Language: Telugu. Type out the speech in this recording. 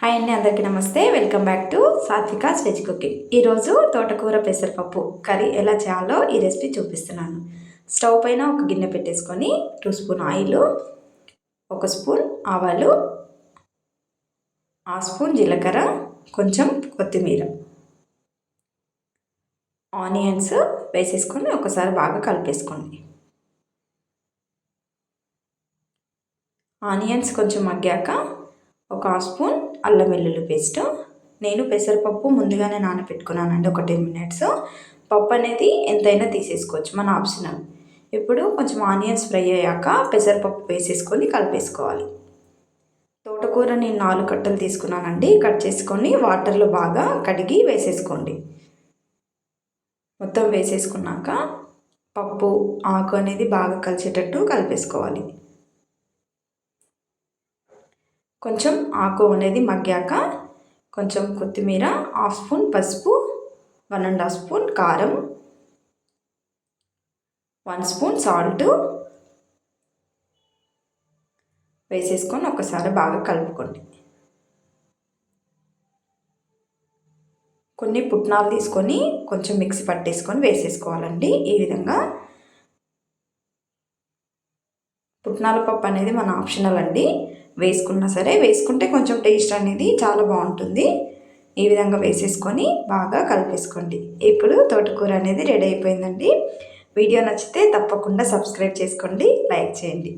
హాయ్ అండి, అందరికీ నమస్తే. Welcome back to Satvika's veg cooking. ఈరోజు తోటకూర పెసరపప్పు కర్రీ ఎలా చేయాలో ఈ రెసిపీ చూపిస్తున్నాను. స్టవ్ పైన ఒక గిన్నె పెట్టేసుకొని 2 స్పూన్ ఆయిల్, 1 స్పూన్ ఆవాలు, 1/2 స్పూన్ జీలకర్ర, కొంచెం కొత్తిమీర, ఆనియన్స్ వేసేసుకొని ఒకసారి బాగా కలిపేసుకోండి. ఆనియన్స్ కొంచెం మగ్గాక 1/2 స్పూన్ అల్లం వెల్లుల్లి పేస్ట్. నేను పెసరపప్పు ముందుగానే నానబెట్టుకున్నానండి, ఒక 10 మినిట్స్. పప్పు అనేది ఎంతైనా తీసేసుకోవచ్చు, మన ఆప్షనల్. ఇప్పుడు కొంచెం ఆనియన్స్ ఫ్రై అయ్యాక పెసరపప్పు వేసేసుకొని కలిపేసుకోవాలి. తోటకూర నేను 4 కట్టలు తీసుకున్నానండి. కట్ చేసుకొని వాటర్లో బాగా కడిగి వేసేసుకోండి. మొత్తం వేసేసుకున్నాక పప్పు ఆకు అనేది బాగా కలిసేటట్టు కలిపేసుకోవాలి. కొంచెం ఆకు అనేది మగ్గాక కొంచెం కొత్తిమీర, 1/2 స్పూన్ పసుపు, 1.5 స్పూన్ కారం, 1 స్పూన్ సాల్ట్ వేసేసుకొని ఒకసారి బాగా కలుపుకోండి. కొన్ని పుట్నాలు తీసుకొని కొంచెం మిక్సీ పట్టేసుకొని వేసేసుకోవాలండి. ఈ విధంగా పుట్నాల పప్పు అనేది మన ఆప్షనల్ అండి. వేసుకున్నా సరే, వేసుకుంటే కొంచెం టేస్ట్ అనేది చాలా బాగుంటుంది. ఈ విధంగా వేసేసుకొని బాగా కలిపేసుకోండి. ఇప్పుడు తోటకూర అనేది రెడీ అయిపోయిందండి. వీడియో నచ్చితే తప్పకుండా సబ్స్క్రైబ్ చేసుకోండి, లైక్ చేయండి.